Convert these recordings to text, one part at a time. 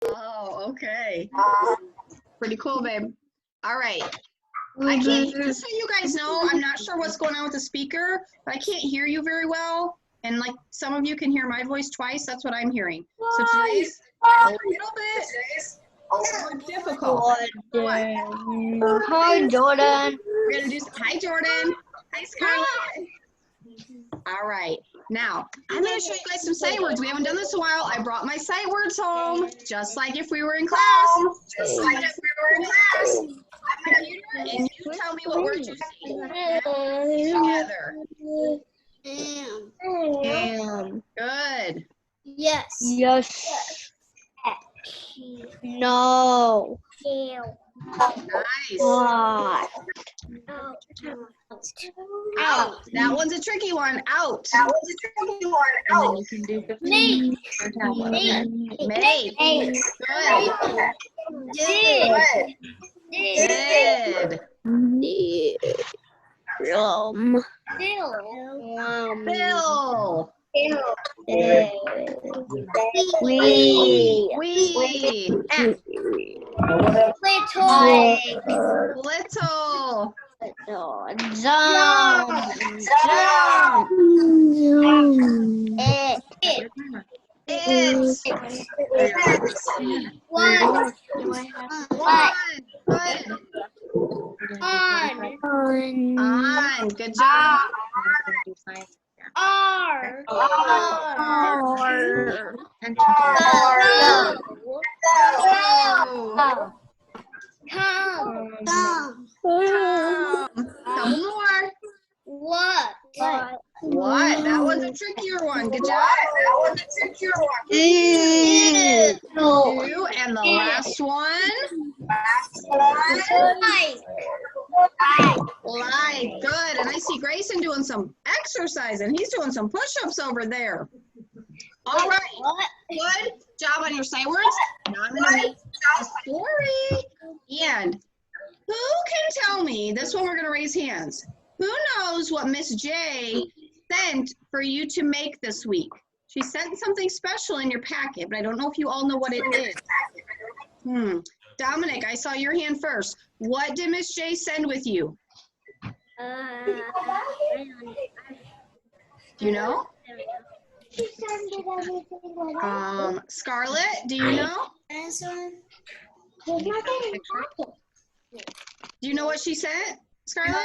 Oh, okay. Pretty cool, babe. All right. I can't, just so you guys know, I'm not sure what's going on with the speaker, but I can't hear you very well. And like some of you can hear my voice twice, that's what I'm hearing. So today's a little bit more difficult. Hi, Jordan. We're gonna do hi, Jordan. Hi, Scarlett. All right. Now, I'm going to show you guys some sight words. We haven't done this in a while. I brought my sight words home, just like if we were in class. Just like if we were in class. And you tell me what words you see. Together. Good. Yes. Yes. No. Nice. Out. That one's a tricky one. Out. That one's a tricky one. Out. And then you can do 15. Make. Good. Good. Bill. Little. Jump. It's. One. On. Good job. R. Come. Couple more. What? What? That was a trickier one. Good job. That was a trickier one. Two. And the last one. Like. Good. And I see Grayson doing some exercise, and he's doing some push-ups over there. All right. Good job on your sight words. Now I'm going to make a story. And who can tell me, this one we're going to raise hands. Who knows what Miss J sent for you to make this week? She sent something special in your packet, but I don't know if you all know what it is. Dominic, I saw your hand first. What did Miss J send with you? Do you know? Scarlett, do you know? Do you know what she sent, Scarlett?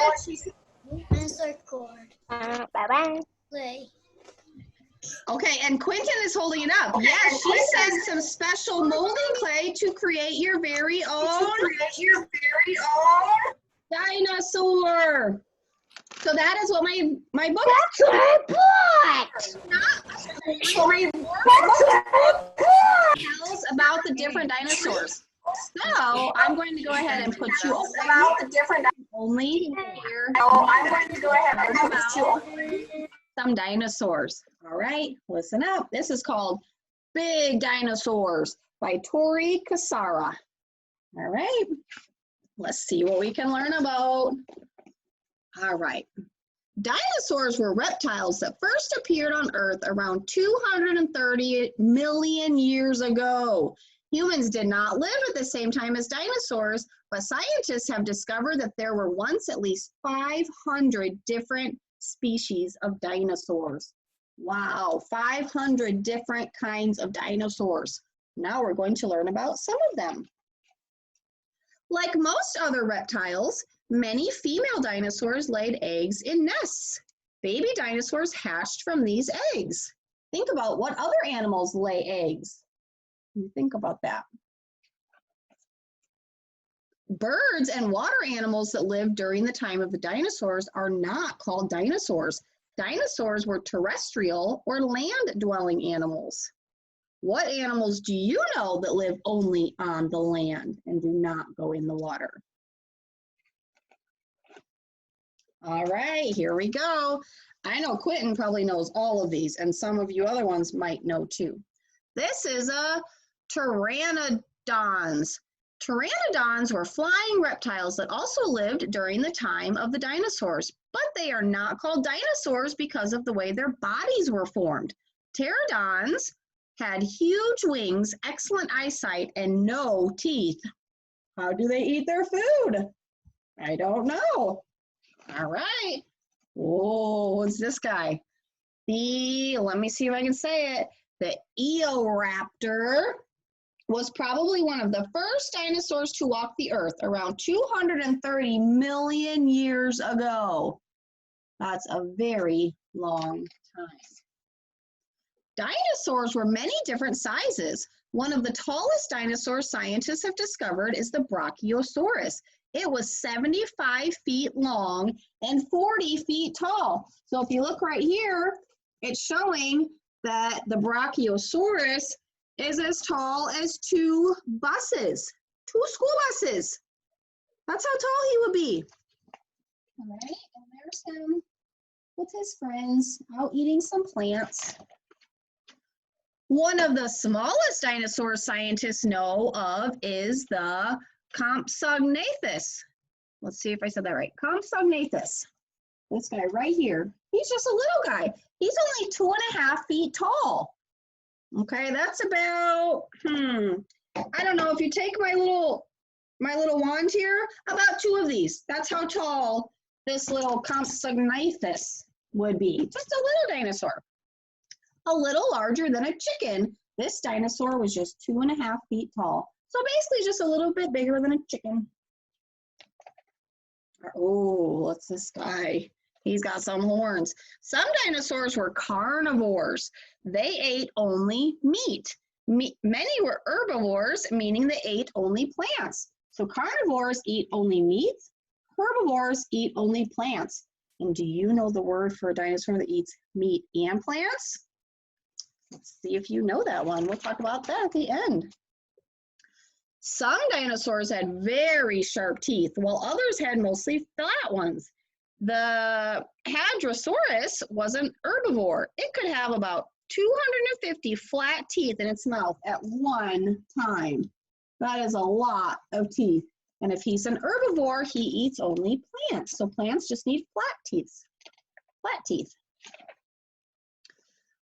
Okay, and Quentin is holding it up. Yes, she sent some special molding clay to create your very own dinosaur. So that is what my book. That's what I tells about the different dinosaurs. So I'm going to go ahead and put you about the different only here. So I'm going to go ahead and put you some dinosaurs. All right, listen up. This is called Big Dinosaurs by Tori Casara. All right, let's see what we can learn about. All right. Dinosaurs were reptiles that first appeared on Earth around 230 million years ago. Humans did not live at the same time as dinosaurs, but scientists have discovered that there were once at least 500 different species of dinosaurs. Wow, 500 different kinds of dinosaurs. Now we're going to learn about some of them. Like most other reptiles, many female dinosaurs laid eggs in nests. Baby dinosaurs hatched from these eggs. Think about what other animals lay eggs. Think about that. Birds and water animals that lived during the time of the dinosaurs are not called dinosaurs. Dinosaurs were terrestrial or land-dwelling animals. What animals do you know that live only on the land and do not go in the water? All right, here we go. I know Quentin probably knows all of these, and some of you other ones might know too. This is a pteranodons. Pteranodons were flying reptiles that also lived during the time of the dinosaurs, but they are not called dinosaurs because of the way their bodies were formed. Pteranodons had huge wings, excellent eyesight, and no teeth. How do they eat their food? I don't know. All right. Oh, what's this guy? Let me see if I can say it. The Eoraptor was probably one of the first dinosaurs to walk the earth around 230 million years ago. That's a very long time. Dinosaurs were many different sizes. One of the tallest dinosaurs scientists have discovered is the Brachiosaurus. It was 75 feet long and 40 feet tall. So if you look right here, it's showing that the Brachiosaurus is as tall as 2 buses, 2 school buses. That's how tall he would be. All right, and there's him with his friends out eating some plants. One of the smallest dinosaurs scientists know of is the Compsognathus. Let's see if I said that right. Compsognathus. This guy right here. He's just a little guy. He's only 2.5 feet tall. Okay, that's about, I don't know, if you take my little wand here, about 2 of these. That's how tall this little Compsognathus would be. Just a little dinosaur. A little larger than a chicken. This dinosaur was just 2.5 feet tall. So basically just a little bit bigger than a chicken. Oh, what's this guy? He's got some horns. Some dinosaurs were carnivores. They ate only meat. Many were herbivores, meaning they ate only plants. So carnivores eat only meat. Herbivores eat only plants. And do you know the word for a dinosaur that eats meat and plants? Let's see if you know that one. We'll talk about that at the end. Some dinosaurs had very sharp teeth, while others had mostly flat ones. The Hadrosaurus was an herbivore. It could have about 250 flat teeth in its mouth at one time. That is a lot of teeth. And if he's an herbivore, he eats only plants. So plants just need flat teeth. Flat teeth.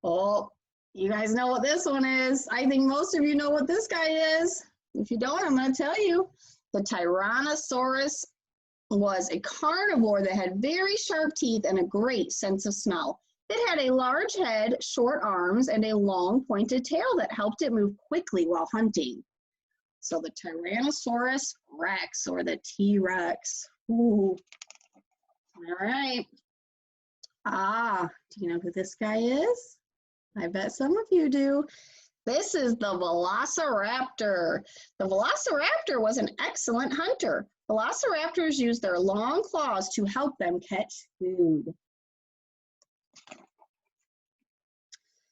Oh, you guys know what this one is. I think most of you know what this guy is. If you don't, I'm going to tell you. The Tyrannosaurus was a carnivore that had very sharp teeth and a great sense of smell. It had a large head, short arms, and a long pointed tail that helped it move quickly while hunting. So the Tyrannosaurus Rex, or the T-Rex. Ooh. All right. Do you know who this guy is? I bet some of you do. This is the Velociraptor. The Velociraptor was an excellent hunter. Velociraptors used their long claws to help them catch food.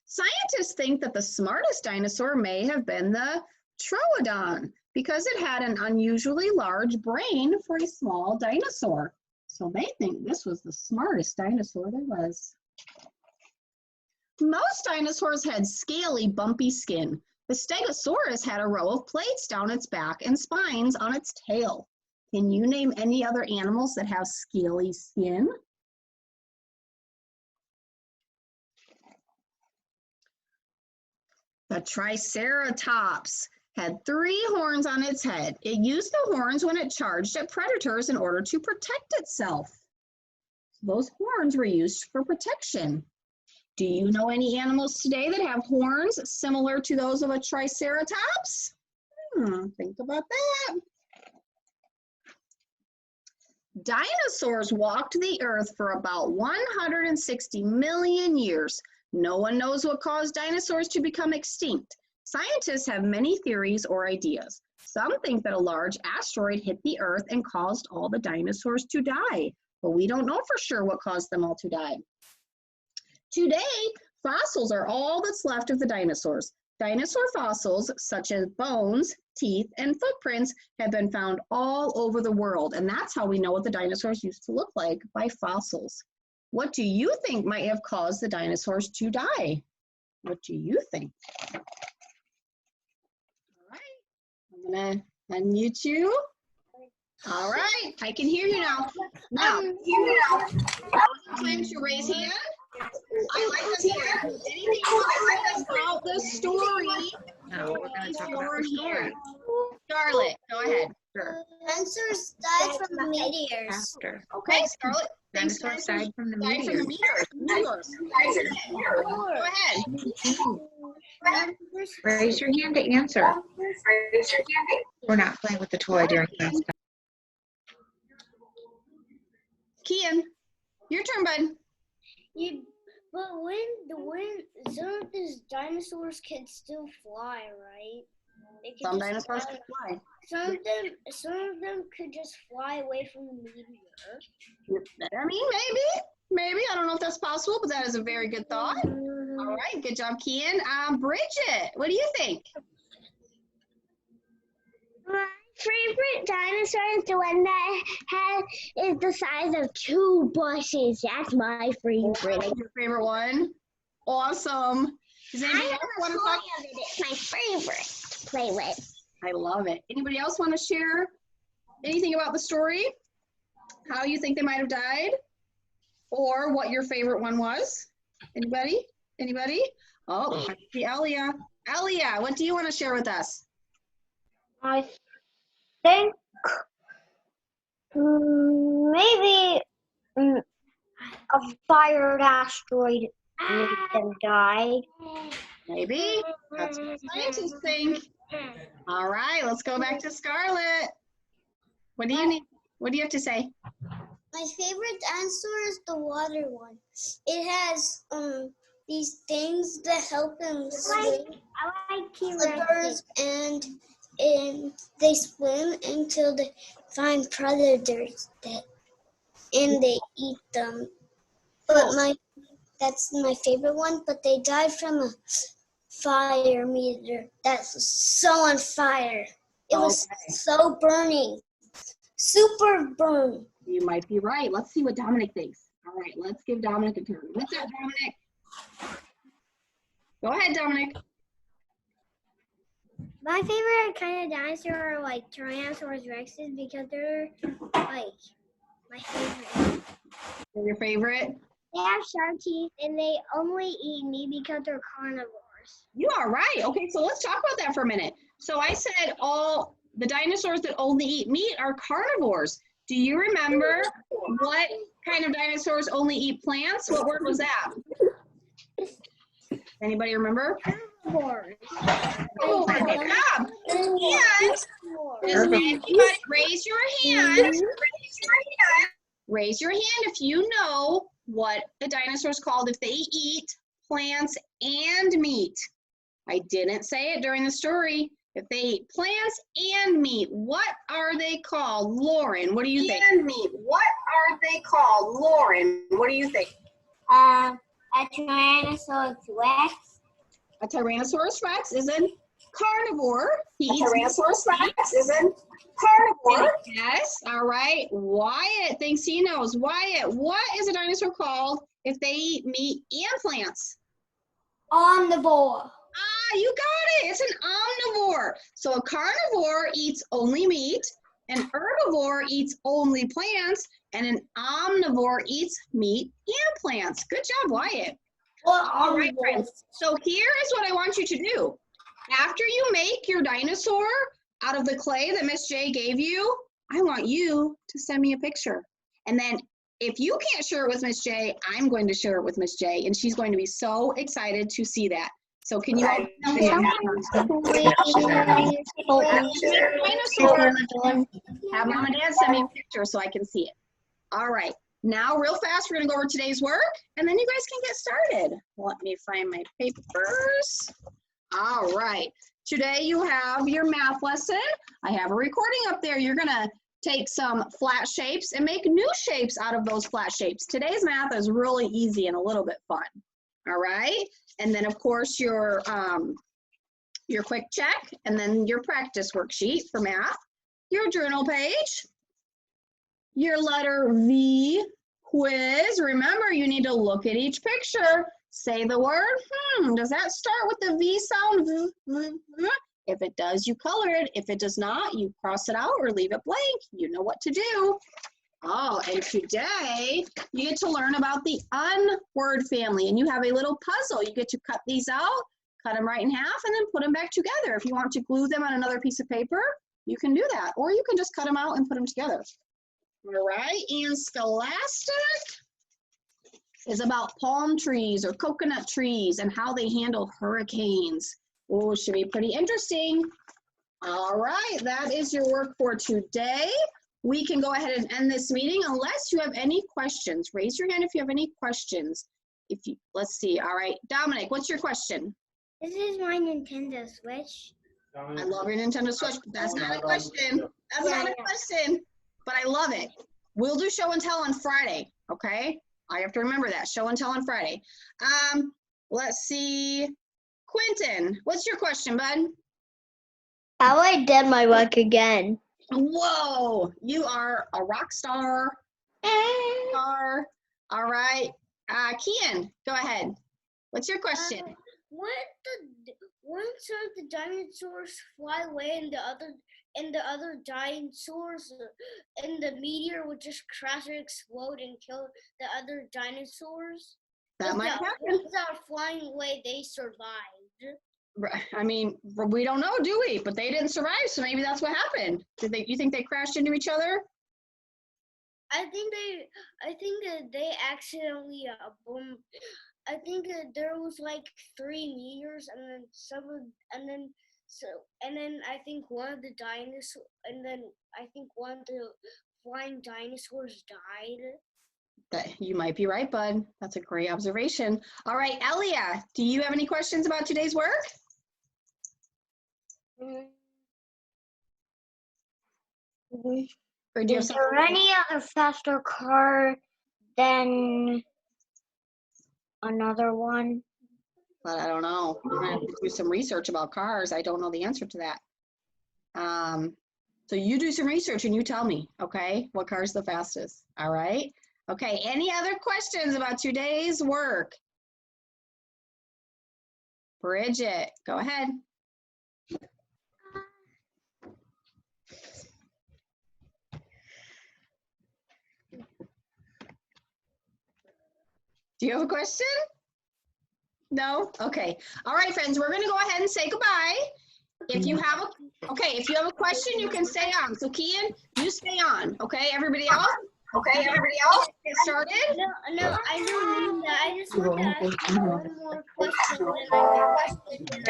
Scientists think that the smartest dinosaur may have been the Troodon because it had an unusually large brain for a small dinosaur. So they think this was the smartest dinosaur there was. Most dinosaurs had scaly, bumpy skin. The Stegosaurus had a row of plates down its back and spines on its tail. Can you name any other animals that have scaly skin? The Triceratops had 3 horns on its head. It used the horns when it charged at predators in order to protect itself. Those horns were used for protection. Do you know any animals today that have horns similar to those of a Triceratops? Think about that. Dinosaurs walked the earth for about 160 million years. No one knows what caused dinosaurs to become extinct. Scientists have many theories or ideas. Some think that a large asteroid hit the earth and caused all the dinosaurs to die, but we don't know for sure what caused them all to die. Today, fossils are all that's left of the dinosaurs. Dinosaur fossils, such as bones, teeth, and footprints, have been found all over the world, and that's how we know what the dinosaurs used to look like, by fossils. What do you think might have caused the dinosaurs to die? What do you think? All right, I'm gonna unmute you. All right, I can hear you now. Now, time to raise hand. I like the story. Anything you want to tell us about the story? No, we're going to talk about Your the story. hand. Scarlett, go ahead. Sure. Dinosaurs died from meteors. After. Okay, Scarlett. Thanks, Dinosaurs died from the died from the meteors. meteors. Go ahead. Raise your hand to answer. We're not playing with the toy during class time. Kian, your turn, bud. But when some of these dinosaurs can still fly, right? They can Some just dinosaurs fly. can fly. Some of them could just fly away from the meteor. I mean, maybe. I don't know if that's possible, but that is a very good thought. All right, good job, Kian. Bridget, what do you think? My favorite dinosaur is the one that is the size of 2 buses. That's my favorite. That's your favorite one? Awesome. Does anybody else want to talk? It's my favorite to play with. I love it. Anybody else want to share anything about the story? How you think they might have died? Or what your favorite one was? Anybody? Anybody? Oh, I see Elia. Elia, what do you want to share with us? I think maybe a fired asteroid made them die. Maybe. That's what scientists think. All right, let's go back to Scarlett. What do you need? What do you have to say? My favorite dinosaur is the water one. It has these things that help them swim. I like Flippers, T-Rex. and they swim until they find predators and they eat them. But that's my favorite one. But they died from a fire meteor that's so on fire. It was so burning, super burn. You might be right. Let's see what Dominic thinks. All right, let's give Dominic a turn. What's up, Dominic? Go ahead, Dominic. My favorite kind of dinosaur are like Tyrannosaurus Rexes because they're like my favorite. They're your favorite? They have sharp teeth and they only eat meat because they're carnivores. You are right. Okay, so let's talk about that for a minute. So I said all the dinosaurs that only eat meat are carnivores. Do you remember what kind of dinosaurs only eat plants? What word was that? Anybody remember? Herbivores. Oh, good job. And does anybody raise your hand? Raise your hand if you know what the dinosaur is called if they eat plants and meat. I didn't say it during the story. If they eat plants and meat, what are they called? Lauren, what do you think? And meat, what are they called? Lauren, what do you think? A Tyrannosaurus Rex. A Tyrannosaurus Rex is a carnivore. He eats Tyrannosaurus Rex is a carnivore. Yes, all right. Wyatt thinks he knows. Wyatt, what is a dinosaur called if they eat meat and plants? Omnivore. Ah, you got it. It's an omnivore. So a carnivore eats only meat, an herbivore eats only plants, and an omnivore eats meat and plants. Good job, Wyatt. All right, friends. So here is what I want you to do. After you make your dinosaur out of the clay that Miss J gave you, I want you to send me a picture. And then if you can't share it with Miss J, I'm going to share it with Miss J, and she's going to be so excited to see that. So can you all have Mom and Dad send me a picture so I can see it. All right. Now, real fast, we're going to go over today's work, and then you guys can get started. Let me find my papers. All right. Today you have your math lesson. I have a recording up there. You're going to take some flat shapes and make new shapes out of those flat shapes. Today's math is really easy and a little bit fun. All right. And then, of course, your quick check, and then your practice worksheet for math, your journal page, your letter V quiz. Remember, you need to look at each picture. Say the word, does that start with the V sound? If it does, you color it. If it does not, you cross it out or leave it blank. You know what to do. Oh, and today you get to learn about the unword family, and you have a little puzzle. You get to cut these out, cut them right in half, and then put them back together. If you want to glue them on another piece of paper, you can do that, or you can just cut them out and put them together. All right, and Scholastic is about palm trees or coconut trees and how they handle hurricanes. Oh, should be pretty interesting. All right, that is your work for today. We can go ahead and end this meeting unless you have any questions. Raise your hand if you have any questions. Let's see. All right, Dominic, what's your question? This is my Nintendo Switch. I love your Nintendo Switch, but that's not a question. That's not a question, but I love it. We'll do show and tell on Friday, okay? I have to remember that, show and tell on Friday. Let's see. Quentin, what's your question, bud? How I did my work again. Whoa, you are a rock star. All right. Kian, go ahead. What's your question? Once the dinosaurs fly away and the other dinosaurs and the meteor would just crash or explode and kill the other dinosaurs? That might happen. Without flying away, they survived. I mean, we don't know, do we? But they didn't survive, so maybe that's what happened. You think they crashed into each other? I think that they accidentally boom. I think that there was like 3 meteors, and then I think one of the dinosaurs, and then I think one of the flying dinosaurs died. You might be right, bud. That's a great observation. All right, Elia, do you have any questions about today's work? Or do you have Is there any other faster car than another one? But I don't know. We're gonna have to do some research about cars. I don't know the answer to that. So you do some research and you tell me, okay, what car is the fastest? All right. Okay. Any other questions about today's work? Bridget, go ahead. Do you have a question? No? Okay. All right, friends, we're gonna go ahead and say goodbye. If you have a question, you can stay on. So Kian, you stay on, okay? Everybody else? Okay, everybody else, get started. No, I don't mean that. I just want to ask you one more question.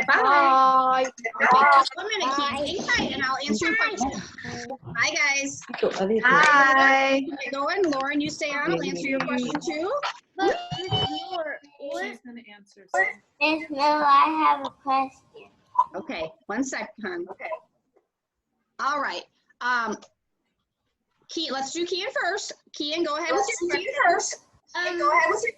Bye. Okay, 1 minute, Kian. Hang tight, and I'll answer your question. Bye, guys. Hi. Okay, go ahead. Lauren, you stay on. I'll answer your question too. But what? She's gonna answer. Miss Miller, I have a question. Okay, 1 second, hon. Okay. All right. Let's do Kian first. Kian, go ahead with your question. Go ahead with your